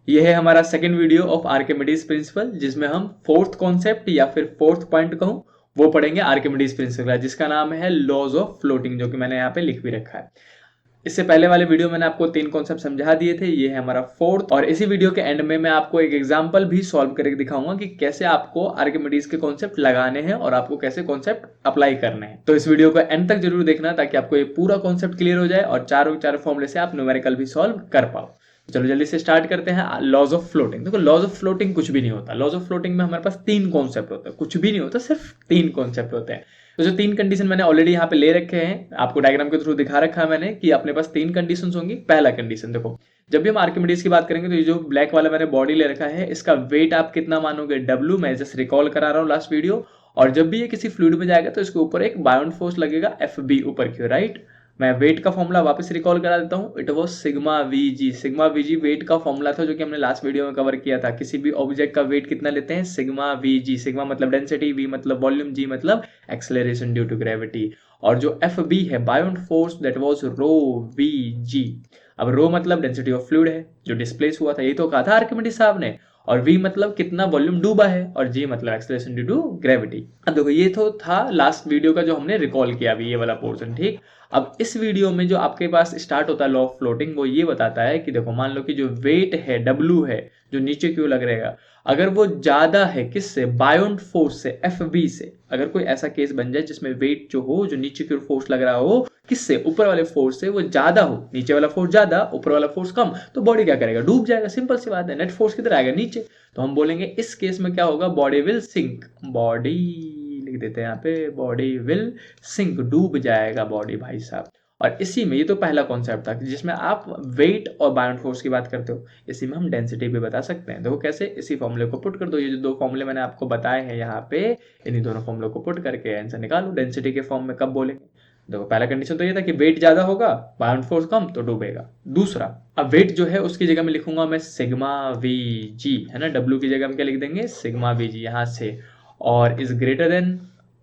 ये है हमारा second video of Archimedes principal, जिसमें हम फोर्थ कॉन्सेप्ट या फिर फोर्थ पॉइंट कहूं वो पढ़ेंगे आर्किमिडीज प्रिंसिपल, जिसका नाम है लॉज ऑफ फ्लोटिंग, जो कि मैंने यहाँ पे लिख भी रखा है। इससे पहले वाले वीडियो में मैंने आपको 3 कॉन्सेप्ट समझा दिए थे, ये है हमारा फोर्थ। और इसी वीडियो के एंड में मैं आपको एक एग्जांपल भी सॉल्व करके दिखाऊंगा कि कैसे आपको आर्किमिडीज के कॉन्सेप्ट लगाने हैं और आपको कैसे कॉन्सेप्ट अप्लाई करने हैं। तो इस वीडियो को एंड तक जरूर देखना ताकि आपको ये पूरा कॉन्सेप्ट क्लियर हो जाए और चारों फॉर्मूले से आप न्यूमेरिकल भी सॉल्व कर पाओ। चलो जल्दी से स्टार्ट करते हैं। Laws of floating. देखो, लॉज ऑफ फ्लोटिंग कुछ भी नहीं होता। लॉज ऑफ फ्लोटिंग में हमारे पास 3 कॉन्सेप्ट होता है, कुछ भी नहीं होता, सिर्फ 3 कॉन्सेप्ट होते हैं। तो जो 3 कंडीशन मैंने ऑलरेडी यहाँ पे ले रखे हैं, आपको डायग्राम के थ्रू दिखा रखा है मैंने कि अपने पास 3 कंडीशन होंगी। पहला कंडीशन देखो, जब भी हम आर्किमिडीज की बात करेंगे तो ये जो ब्लैक वाला मैंने बॉडी ले रखा है, इसका वेट आप कितना मानोगे? W। मैं जस्ट रिकॉल करा रहा हूँ लास्ट वीडियो। और जब भी ये किसी फ्लूइड में जाएगा तो इसके ऊपर एक बाउंड फोर्स लगेगा FB ऊपर की ओर, राइट। मैं वेट का फॉर्मूला वापस रिकॉल करा देता हूं। It was sigma VG। Sigma VG weight का फॉर्मूला था जो कि हमने लास्ट वीडियो में कवर किया था। किसी भी ऑब्जेक्ट का वेट कितना लेते हैं? Sigma VG। सिग्मा मतलब डेंसिटी, V मतलब वॉल्यूम, G मतलब एक्सेलरेशन ड्यू टू ग्रेविटी। और जो FB है bound force, that was rho VG। अब रो मतलब डेंसिटी ऑफ फ्लूइड है जो डिस्प्लेस हुआ था, ये तो कहा था आर्किमिडीज साहब ने। और V मतलब कितना वॉल्यूम डूबा है, और G मतलब एक्सेलरेशन ड्यू टू ग्रेविटी। अब देखो, ये तो था लास्ट वीडियो का जो हमने रिकॉल किया अभी, ये वाला पोर्शन, ठीक। अब इस वीडियो में जो आपके पास स्टार्ट होता है लॉ ऑफ फ्लोटिंग, वो ये बताता है कि देखो, मान लो कि जो वेट है W है, जो नीचे क्यों लग रहेगा, अगर वो ज्यादा है किससे? बाउंड फोर्स से, FB से। अगर कोई ऐसा केस बन जाए जिसमें वेट जो हो, जो नीचे की ओर फोर्स लग रहा हो, किससे? ऊपर वाले फोर्स से, वो ज्यादा हो, नीचे वाला फोर्स ज्यादा, ऊपर वाला फोर्स कम, तो बॉडी क्या करेगा? डूब जाएगा। सिंपल सी बात है। नेट फोर्स किधर आएगा? नीचे। तो हम बोलेंगे इस केस में क्या होगा? Body will sink. बॉडी लिख देते हैं यहाँ पे, बॉडी विल सिंक, डूब जाएगा बॉडी भाई साहब। और इसी में, ये तो पहला कॉन्सेप्ट था जिसमें आप वेट और बाउंड फोर्स की बात करते हो, इसी में हम डेंसिटी भी बता सकते हैं। देखो कैसे, इसी फॉर्मूले को पुट कर दो। ये जो 2 फॉर्मूले मैंने आपको बताए हैं यहाँ पे, इन्हीं दोनों फॉर्मूले को पुट करके आंसर निकालो। डेंसिटी के फॉर्म में कब बोलेंगे? देखो, पहला कंडीशन तो ये था कि वेट ज्यादा होगा, बाउंड फोर्स कम, तो डूबेगा। दूसरा, अब वेट जो है उसकी जगह में लिखूंगा मैं सिग्मा VG, है ना। W की जगह में क्या लिख देंगे? सिग्मा VG यहाँ से। और is greater than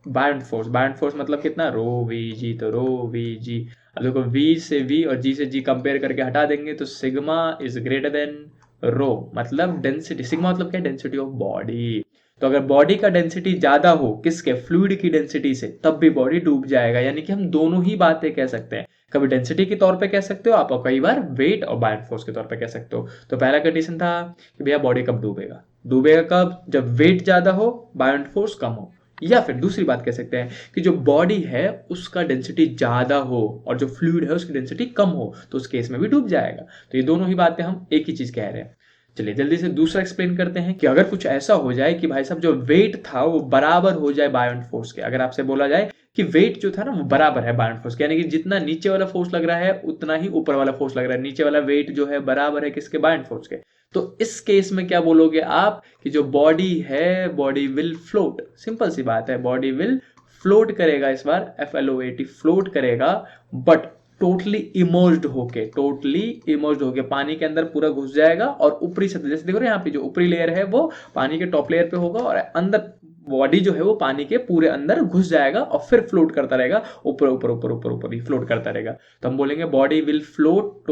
bound force. Bound force मतलब कितना? रो VG। तो रो VG। अब देखो, V से V और G से G कंपेयर करके हटा देंगे तो सिग्मा इज ग्रेटर देन रो, मतलब डेंसिटी। सिग्मा मतलब क्या? Density of body. तो अगर बॉडी का डेंसिटी ज्यादा हो किसके? फ्लूइड की डेंसिटी से, तब भी बॉडी डूब जाएगा। यानी कि हम दोनों ही बातें कह सकते हैं, कभी डेंसिटी के तौर पे कह सकते हो आप, और कई बार वेट और बाउंड फोर्स के तौर पे कह सकते हो। तो पहला कंडीशन था कि भैया बॉडी कब डूबेगा? डूबेगा कब? जब वेट ज्यादा हो, बाउंड फोर्स कम हो। या फिर दूसरी बात कह सकते हैं कि जो बॉडी है उसका डेंसिटी ज्यादा हो और जो फ्लूइड है उसकी डेंसिटी कम हो, तो उस केस में भी डूब जाएगा। तो ये दोनों ही बातें हम एक ही चीज कह रहे हैं। चलिए जल्दी से दूसरा एक्सप्लेन करते हैं कि अगर कुछ ऐसा हो जाए कि भाई साहब जो वेट था वो बराबर हो जाए बाउंड फोर्स के। अगर आपसे बोला जाए कि वेट जो था ना वो बराबर है बाउंड फोर्स के, यानी कि जितना नीचे वाला फोर्स लग रहा है उतना ही ऊपर वाला फोर्स लग रहा है, नीचे वाला वेट जो है बराबर है किसके? बाउंड फोर्स के। तो इस केस में क्या बोलोगे आप कि जो बॉडी है, बॉडी विल फ्लोट। सिंपल सी बात है, बॉडी विल फ्लोट करेगा। इस बार FLOAT, फ्लोट करेगा, बट टोटली इमर्ज्ड होके पानी के अंदर पूरा घुस जाएगा। और ऊपरी सतह, जैसे देखो यहाँ पे जो ऊपरी लेयर है वो पानी के टॉप लेयर पे होगा, और अंदर बॉडी जो है वो पानी के पूरे अंदर घुस जाएगा और फिर फ्लोट करता रहेगा, ऊपर ऊपर ऊपर ऊपर ऊपर ही फ्लोट करता रहेगा। तो हम बोलेंगे body will float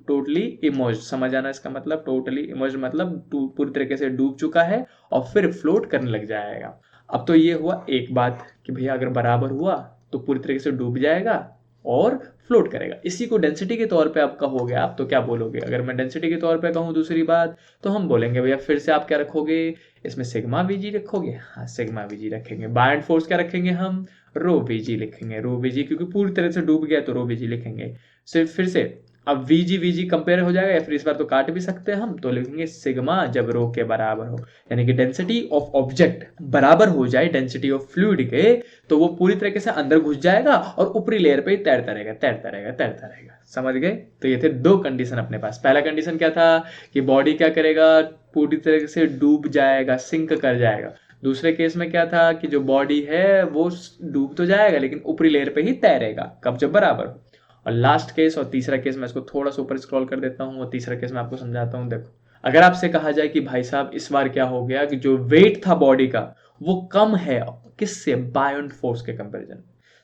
totally emerge. समझ आना इसका मतलब? टोटली इमर्ज मतलब पूरी तरीके से डूब चुका है और फिर फ्लोट करने लग जाएगा। अब तो ये हुआ एक बात कि भैया अगर बराबर हुआ तो पूरी तरीके से डूब जाएगा और फ्लोट करेगा। इसी को डेंसिटी के तौर पे आप कहोगे, आप तो क्या बोलोगे? अगर मैं डेंसिटी के तौर पे कहूँ दूसरी बात, तो हम बोलेंगे भैया फिर से आप क्या रखोगे? इसमें सिग्मा VG रखोगे। हाँ, सिग्मा VG रखेंगे। बाउंड फोर्स क्या रखेंगे हम? रो VG लिखेंगे। रो VG क्योंकि पूरी तरह से डूब गया तो रो VG लिखेंगे। फिर से अब VG कंपेयर हो जाएगा, या फिर इस बार तो काट भी सकते हैं हम, तो लिखेंगे सिग्मा जब रो के बराबर हो, यानी कि डेंसिटी ऑफ ऑब्जेक्ट बराबर हो जाए डेंसिटी ऑफ फ्लूइड के, तो वो पूरी तरीके से अंदर घुस जाएगा और ऊपरी लेयर पे ही तैरता रहेगा। समझ गए? तो ये थे 2 कंडीशन अपने पास। पहला कंडीशन क्या था कि बॉडी क्या करेगा? पूरी तरीके से डूब जाएगा, सिंक कर जाएगा। दूसरे केस में क्या था कि जो बॉडी है वो डूब तो जाएगा लेकिन ऊपरी लेयर पे ही तैरेगा, कब? जब बराबर हो। और लास्ट केस और तीसरा केस मैं इसको थोड़ा सा ऊपर स्क्रॉल कर देता हूँ और तीसरा केस मैं आपको समझाता हूँ। देखो, अगर आपसे कहा जाए कि भाई साहब इस बार क्या हो गया कि जो वेट था बॉडी का वो कम है किससे? बाउंड फोर्स के कंपैरिजन।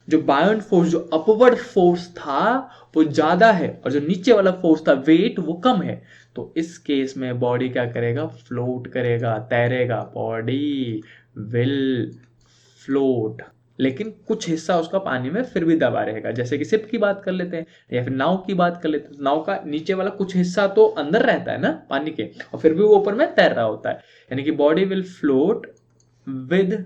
जो बायोंट फोर्स, जो अपवर्ड फोर्स था वो ज्यादा है और जो नीचे वाला फोर्स था वेट वो कम है, तो इस केस में बॉडी क्या करेगा, फ्लोट करेगा, तैरेगा, बॉडी विल फ्लोट। लेकिन कुछ हिस्सा उसका पानी में फिर भी दबा रहेगा। जैसे कि शिप की बात कर लेते हैं या फिर नाव की बात कर लेते हैं, नाव का नीचे वाला कुछ हिस्सा तो अंदर रहता है ना पानी के, और फिर भी वो ऊपर में तैर रहा होता है। यानी कि body will float with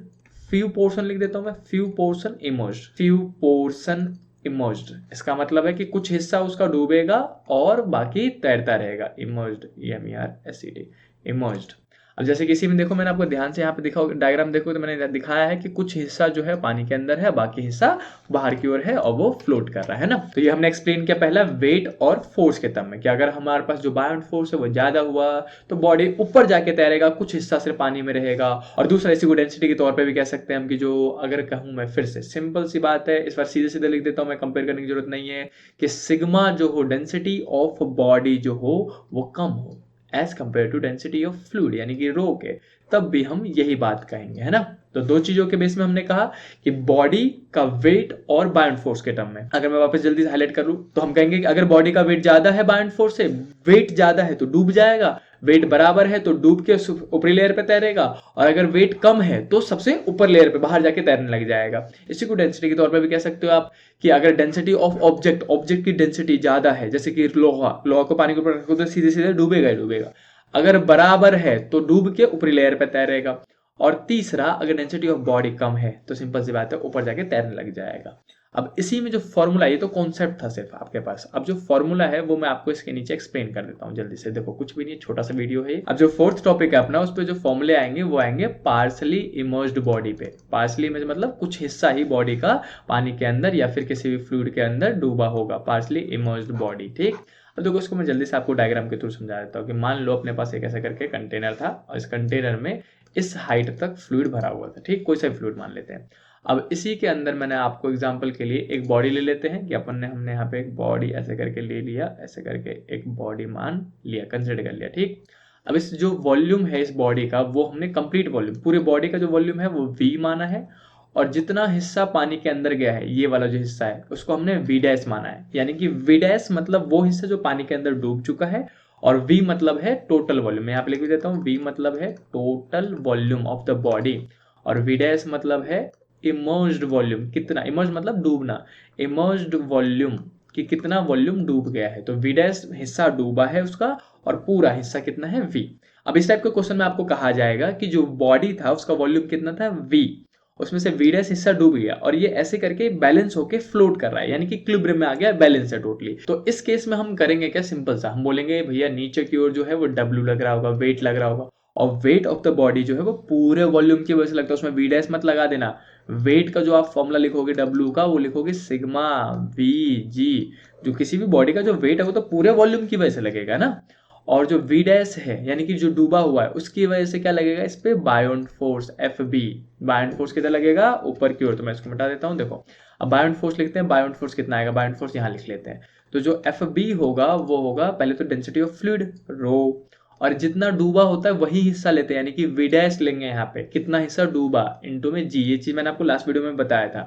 few portion, लिख देता हूं मैं, few portion emerged, few portion emerged. इसका मतलब है कि कुछ हिस्सा उसका डूबेगा और बाकी तैरता रहेगा। Emerged, EMERGED, emerged. अब जैसे किसी में देखो, मैंने आपको ध्यान से यहाँ पे दिखा, डायग्राम देखो तो मैंने दिखाया है कि कुछ हिस्सा जो है पानी के अंदर है, बाकी हिस्सा बाहर की ओर है और वो फ्लोट कर रहा है ना। तो ये हमने एक्सप्लेन किया पहला वेट और फोर्स के टर्म में, कि अगर हमारे पास जो बायोंट फोर्स है वो ज्यादा हुआ तो बॉडी ऊपर जाके तैरेगा, कुछ हिस्सा सिर्फ पानी में रहेगा। और दूसरा इसी को डेंसिटी के तौर पर भी कह सकते हैं हम, कि जो अगर कहूँ मैं फिर से सिंपल सी बात है, इस बार सीधे सीधे लिख देता हूँ मैं, कंपेयर करने की जरूरत नहीं है, कि सिग्मा जो हो, डेंसिटी ऑफ बॉडी जो हो वो कम हो as compare to density of fluid, यानी कि रो के, तब भी हम यही बात कहेंगे, है ना। तो दो चीजों के बेस में हमने कहा कि बॉडी का वेट और बायोंट फोर्स के टर्म में। अगर मैं वापस जल्दी से हाईलाइट कर लूं तो हम कहेंगे कि अगर बॉडी का वेट ज्यादा है बायोंट फोर्स से, वेट ज्यादा है तो डूब जाएगा, वेट बराबर है तो डूब के ऊपरी लेयर पे तैरेगा, और अगर वेट कम है तो सबसे ऊपर लेयर पे बाहर जाके तैरने लग जाएगा। इसी को डेंसिटी के तौर पे भी कह सकते हो आप, कि अगर डेंसिटी ऑफ ऑब्जेक्ट की डेंसिटी ज्यादा है, जैसे कि लोहा को पानी के ऊपर रखो तो सीधे सीधे डूबेगा ही डूबेगा, अगर बराबर है तो डूब के ऊपरी लेयर पे तैरेगा, और तीसरा अगर डेंसिटी ऑफ बॉडी कम है तो सिंपल सी बात है ऊपर जाके तैरने लग जाएगा। अब इसी में जो फॉर्मूला, ये तो कॉन्सेप्ट था सिर्फ आपके पास, अब जो फॉर्मूला है वो मैं आपको इसके नीचे एक्सप्लेन कर देता हूँ जल्दी से। देखो कुछ भी नहीं, छोटा सा वीडियो है। अब जो फोर्थ टॉपिक है अपना, उस पर जो फॉर्मूले आएंगे वो आएंगे पार्शली इमर्ज्ड बॉडी पे। पार्शली में मतलब कुछ हिस्सा ही बॉडी का पानी के अंदर या फिर किसी भी फ्लूइड के अंदर डूबा होगा, पार्शली इमर्ज्ड बॉडी, ठीक। अब देखो इसको मैं जल्दी से आपको डायग्राम के थ्रू समझा देता हूँ, कि मान लो अपने पास एक ऐसा करके कंटेनर था और इस कंटेनर में इस हाइट तक फ्लूइड भरा हुआ था, ठीक, कोई सा फ्लूइड मान लेते हैं। अब इसी के अंदर मैंने आपको एग्जांपल के लिए एक बॉडी ले लेते हैं, कि हमने यहाँ पे एक बॉडी ऐसे करके ले लिया, ऐसे करके एक बॉडी मान लिया, कंसिडर कर लिया, ठीक। अब इस जो वॉल्यूम है इस बॉडी का, वो हमने कंप्लीट वॉल्यूम, पूरे बॉडी का जो वॉल्यूम है वो V माना है, और जितना हिस्सा पानी के अंदर गया है, ये वाला जो हिस्सा है, उसको हमने V' माना है। यानी कि V' मतलब वो हिस्सा जो पानी के अंदर डूब चुका है, और V मतलब है टोटल वॉल्यूम। मैं यहाँ पे लिख भी देता हूँ, V मतलब है total volume of the body, और V' मतलब है इमर्ज्ड वॉल्यूम। कितना, इमर्ज मतलब डूबना, इमर्ज्ड वॉल्यूम कि कितना वॉल्यूम डूब गया है। तो V' हिस्सा डूबा है उसका, और पूरा हिस्सा कितना है V। अब इस टाइप के क्वेश्चन में आपको कहा जाएगा कि जो बॉडी था उसका वॉल्यूम कितना था V, उसमें से V' हिस्सा डूब गया, और ये ऐसे करके बैलेंस होके फ्लोट कर रहा है, यानी कि इक्विलिब्रियम में आ गया, बैलेंस है टोटली। तो इस केस में हम करेंगे क्या, सिंपल सा हम बोलेंगे भैया नीचे की ओर जो है वो W लग रहा होगा, वेट लग रहा होगा, और वेट ऑफ द बॉडी जो है वो पूरे वॉल्यूम की वजह से लगता है, उसमें V' मत लगा देना। वेट का जो आप फॉर्मूला लिखोगे W का, वो लिखोगे सिग्मा VG। जो किसी भी बॉडी का जो वेट है वो तो पूरे वॉल्यूम की वजह से लगेगा ना, और जो V' है यानी कि जो डूबा हुआ है उसकी वजह से क्या लगेगा, इस पे बायोंट फोर्स FB। बायोंट फोर्स कितना लगेगा, ऊपर की ओर, तो मैं इसको मिटा देता हूँ। देखो अब बायोंट फोर्स लिखते हैं, बायोंट फोर्स कितना आएगा, बायोंट फोर्स यहाँ लिख लेते हैं। तो जो FB होगा वो होगा पहले तो डेंसिटी ऑफ फ्लूइड रो, और जितना डूबा होता है वही हिस्सा लेते हैं, यानी कि V' लेंगे यहाँ पे, कितना हिस्सा डूबा इनटू में G। ये चीज मैंने आपको लास्ट वीडियो में बताया था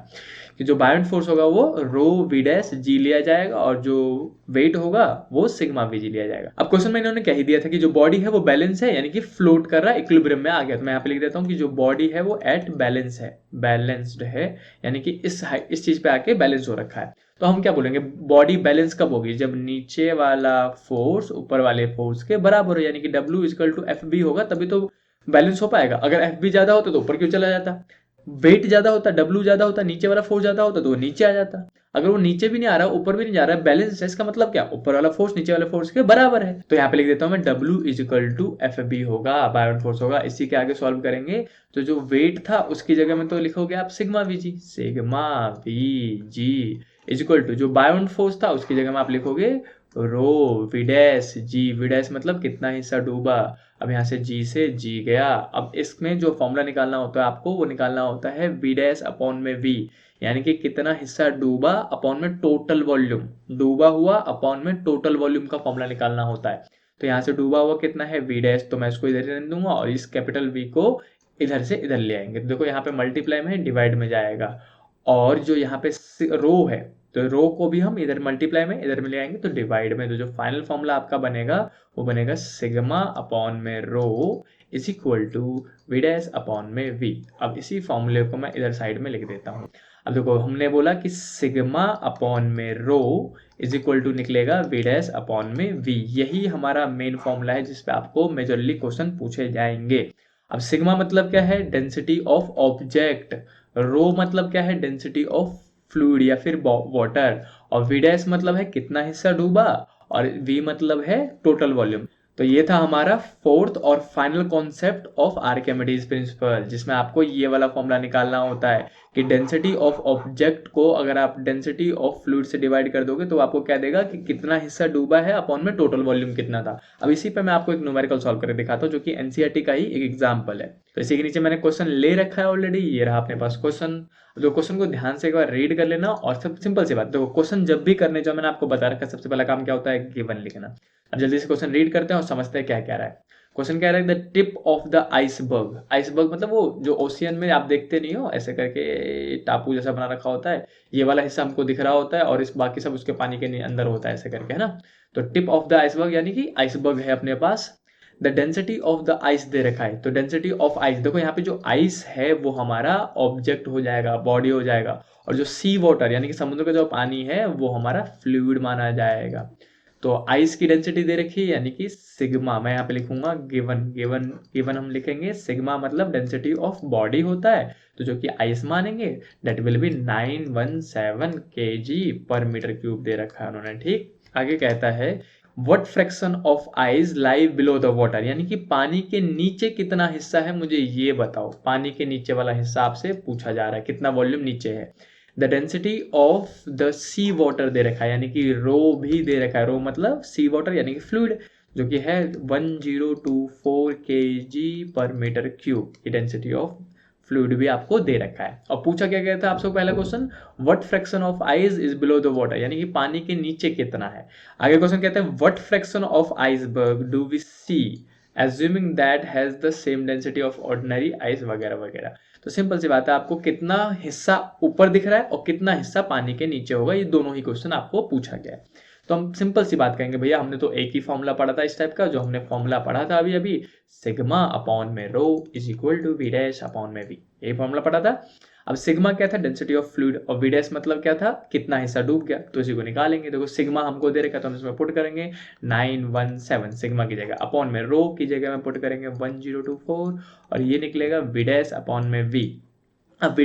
कि जो बायोंट फोर्स होगा वो रो V' लिया जाएगा, और जो वेट होगा वो सिग्मा VG लिया जाएगा। अब क्वेश्चन में इन्होंने कह ही दिया था कि जो बॉडी है वो बैलेंस है, यानी कि फ्लोट कर रहा है, इक्विलिब्रियम में आ गया। तो मैं यहाँ पे लिख देता हूँ कि जो बॉडी है वो एट बैलेंस है, बैलेंस्ड है, यानी कि इस चीज पे आके बैलेंस हो रखा है। तो हम क्या बोलेंगे, बॉडी बैलेंस कब होगी, जब नीचे वाला फोर्स ऊपर वाले फोर्स के बराबर हो, यानी कि W = FB होगा, तभी तो बैलेंस हो पाएगा। अगर FB ज्यादा होता तो ऊपर क्यों चला जाता, वेट ज्यादा होता, W ज्यादा होता, नीचे वाला फोर्स ज्यादा होता तो वो नीचे आ जाता। अगर वो नीचे भी नहीं आ रहा, ऊपर भी नहीं जा रहा है, बैलेंस है, इसका मतलब क्या, ऊपर वाला फोर्स नीचे वाले फोर्स के बराबर है। तो यहाँ पे लिख देता हूँ मैं, W = FB होगा, बायोंट फोर्स होगा। इसी के आगे सॉल्व करेंगे तो जो वेट था उसकी जगह में तो लिखोगे आप सिग्मा VG, सिग्मा VG = जो बायोंट फोर्स था उसकी जगह में आप लिखोगे रो V', V' मतलब कितना हिस्सा डूबा। अब यहाँ से G से G गया। अब इसमें जो फॉर्मूला निकालना होता है आपको, वो निकालना होता है V' अपॉन में V, यानी कि कितना हिस्सा डूबा अपॉन में टोटल वॉल्यूम, डूबा हुआ अपॉन में टोटल वॉल्यूम का फॉर्मूला निकालना होता है। तो यहाँ से डूबा हुआ कितना है V', तो मैं इसको इधर रहने दूंगा, और इस कैपिटल V को इधर से इधर ले आएंगे। तो देखो यहाँ पे मल्टीप्लाई में डिवाइड में जाएगा, और जो यहाँ पे रो है तो रो को भी हम इधर मल्टीप्लाई में इधर में ले आएंगे तो डिवाइड में, तो जो फाइनल फॉर्मूला आपका बनेगा वो बनेगा सिग्मा अपॉन में rho is equal to V dash upon में वी। अब इसी फॉर्मूले को मैं इधर साइड में लिख देता हूँ। अब देखो हमने बोला कि सिग्मा अपॉन में रो इज इक्वल टू निकलेगा वी डैश अपॉन में वी, यही हमारा मेन फॉर्मूला है जिसपे आपको मेजरली क्वेश्चन पूछे जाएंगे। अब सिग्मा मतलब क्या है, डेंसिटी ऑफ ऑब्जेक्ट, रो मतलब क्या है, डेंसिटी ऑफ फ्लूइड या फिर वाटर, और वी डैश मतलब है कितना हिस्सा डूबा, और वी मतलब है टोटल वॉल्यूम। तो ये था हमारा फोर्थ और final concept of Archimedes principal, जिसमें आपको ये वाला फॉर्मूला निकालना होता है कि डेंसिटी ऑफ ऑब्जेक्ट को अगर आप डेंसिटी ऑफ फ्लूइड से डिवाइड कर दोगे तो आपको क्या देगा कि कितना हिस्सा डूबा है अपॉन में टोटल वॉल्यूम कितना था। अब इसी पे मैं आपको एक न्यूमेरिकल सॉल्व करके दिखाता हूँ जो कि एनसीईआरटी का ही एक एग्जाम्पल है। तो इसी के नीचे मैंने क्वेश्चन ले रखा है ऑलरेडी, ये रहा अपने पास क्वेश्चन। जो क्वेश्चन को ध्यान से एक बार रीड कर लेना, और सब सिंपल सी बात, देखो क्वेश्चन जब भी करने जाओ मैंने आपको बता रखा है सबसे पहला काम क्या होता है, गिवन लिखना। अब जल्दी से क्वेश्चन रीड करते हैं और समझते हैं क्या कह रहा है। क्वेश्चन कह रहा है the tip of the iceberg, iceberg मतलब वो जो ओशियन में आप देखते नहीं हो ऐसे करके टापू जैसा बना रखा होता है, ये वाला हिस्सा हमको दिख रहा होता है और इस बाकी सब उसके पानी के अंदर होता है ऐसे करके, है ना। तो टिप ऑफ द आइसबर्ग यानी कि आइसबर्ग है अपने पास। The density of the ice दे रखा है, तो डेंसिटी ऑफ आइस, देखो यहाँ पे जो आइस है वो हमारा ऑब्जेक्ट हो जाएगा, बॉडी हो जाएगा, और जो सी वाटर यानी कि समुद्र का जो पानी है वो हमारा फ्लूइड माना जाएगा। तो आइस की डेंसिटी दे रखी है यानी कि सिग्मा, मैं यहाँ पे लिखूंगा गिवन, गिवन गिवन हम लिखेंगे, सिग्मा मतलब डेंसिटी ऑफ बॉडी होता है, तो जो कि आइस मानेंगे दैट विल बी 917 kg पर मीटर क्यूब दे रखा है उन्होंने, ठीक। आगे कहता है what fraction of ice lie below the water, यानी कि पानी के नीचे कितना हिस्सा है मुझे ये बताओ। पानी के नीचे वाला हिस्सा आपसे पूछा जा रहा है, कितना वॉल्यूम नीचे है। The density of the sea water दे रखा है यानी कि रो भी दे रखा है, रो मतलब सी वाटर यानी कि फ्लूइड, जो कि है 1024 kg पर मीटर क्यूब, ये डेंसिटी ऑफ फ्लूइड भी आपको दे रखा है। और पूछा क्या गया था आपसे पहला question, what fraction of ice is below the water, यानी कि पानी के नीचे कितना है। आगे क्वेश्चन कहते हैं what fraction of iceberg do we see assuming that has the same density of ordinary ice, वगैरह वगैरह। तो सिंपल सी बात है, आपको कितना हिस्सा ऊपर दिख रहा है और कितना हिस्सा पानी के नीचे होगा, ये दोनों ही क्वेश्चन आपको पूछा गया है। तो हम सिंपल सी बात कहेंगे, भैया हमने तो एक ही फॉर्मूला पढ़ा था इस टाइप का, जो हमने फॉर्मूला पढ़ा था अभी अभी, सिग्मा अपॉन में rho is equal to V dash upon में वी, यही फॉर्मूला पढ़ा था। अब सिग्मा क्या था, डेंसिटी ऑफ फ्लूइड, और वी डैश मतलब क्या था, कितना हिस्सा डूब गया, तो इसी को निकालेंगे। देखो सिग्मा हमको दे रखा तो हम इसमें पुट करेंगे 917 सिग्मा की जगह, अपॉन में रो की जगह में पुट करेंगे 1024, और ये निकलेगा वी डैश अपॉन में वी। अब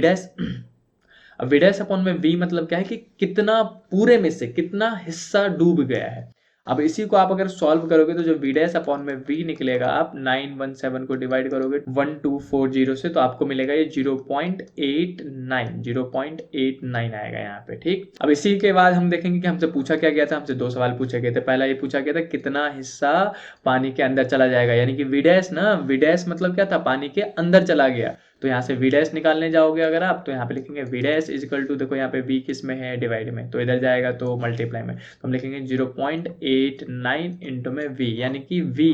वी डैश अपॉन में वी मतलब क्या है कि कितना पूरे में से कितना हिस्सा डूब गया है। अब इसी को आप अगर सॉल्व करोगे तो जो वी डैश अपॉन में वी निकलेगा, आप 917 को डिवाइड करोगे 1240 से तो आपको मिलेगा ये 0.89 आएगा यहाँ पे, ठीक। अब इसी के बाद हम देखेंगे कि हमसे पूछा क्या गया था, हमसे दो सवाल पूछे गए थे। पहला ये पूछा गया था कितना हिस्सा पानी के अंदर चला जाएगा, यानी कि वी डैश ना, वी डैश मतलब क्या था, पानी के अंदर चला गया। तो यहाँ से वी डैश निकालने जाओगे अगर आप, तो यहाँ पे लिखेंगे V dash is equal to, देखो यहाँ पे वी किस में है, डिवाइड में, तो इधर जाएगा तो मल्टीप्लाई में, तो हम लिखेंगे 0.89 इंटू में वी, यानी कि वी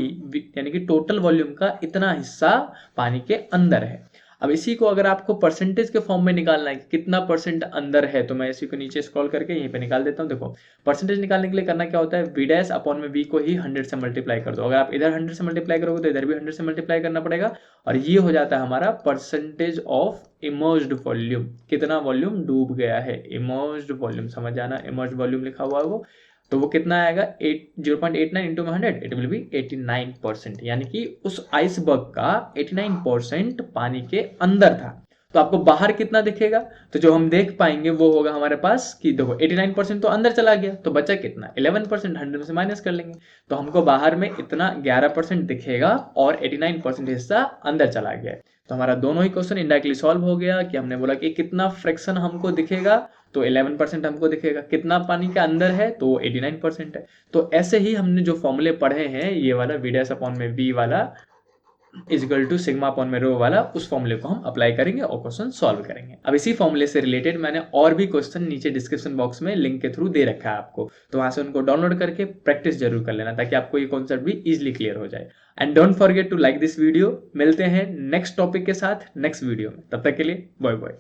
यानी कि टोटल वॉल्यूम का इतना हिस्सा पानी के अंदर है। अब इसी को अगर आपको परसेंटेज के फॉर्म में निकालना है कि कितना परसेंट अंदर है, तो मैं इसी को नीचे स्क्रॉल करके यहीं पे निकाल देता हूँ। देखो परसेंटेज निकालने के लिए करना क्या होता है, वी डैश अपॉन में वी को ही 100 से मल्टीप्लाई कर दो। अगर आप इधर 100 से मल्टीप्लाई करोगे तो इधर भी 100 से मल्टीप्लाई करना पड़ेगा, और ये हो जाता है हमारा परसेंटेज ऑफ इमर्ज्ड वॉल्यूम, कितना वॉल्यूम डूब गया है, इमर्ज्ड वॉल्यूम, समझ जाना, इमर्ज्ड वॉल्यूम लिखा हुआ है वो, तो वो कितना आएगा 0.89 इंटू में 100, इट विल बी 89%, यानी कि उस आइसबर्ग का 89% पानी के अंदर था। तो आपको बाहर कितना दिखेगा, तो जो हम देख पाएंगे वो होगा हमारे पास कि देखो 89% तो अंदर चला गया, तो बचा कितना 11%, 100 में से माइनस कर लेंगे, तो हमको बाहर में इतना 11% दिखेगा और 89% हिस्सा अंदर चला गया। तो हमारा दोनों ही क्वेश्चन इनडायरेक्टली सॉल्व हो गया कि हमने बोला कि कितना फ्रैक्शन हमको दिखेगा, तो 11% हमको दिखेगा, कितना पानी के अंदर है तो 89% है। तो ऐसे ही हमने जो फॉर्मूले पढ़े हैं, ये वाला वी डैश अपॉन में वी वाला इजिकल टू सिग्मा अपॉन में रो वाला, उस फॉर्मूले को हम अप्लाई करेंगे और क्वेश्चन सॉल्व करेंगे। अब इसी फॉर्मूले से रिलेटेड मैंने और भी क्वेश्चन नीचे डिस्क्रिप्शन बॉक्स में लिंक के थ्रू दे रखा है आपको, तो वहां से उनको डाउनलोड करके प्रैक्टिस जरूर कर लेना ताकि आपको ये कॉन्सेप्ट भी इजिली क्लियर हो जाए। And don't forget to like this video. मिलते हैं नेक्स्ट टॉपिक के साथ नेक्स्ट वीडियो में, तब तक के लिए बाय बाय।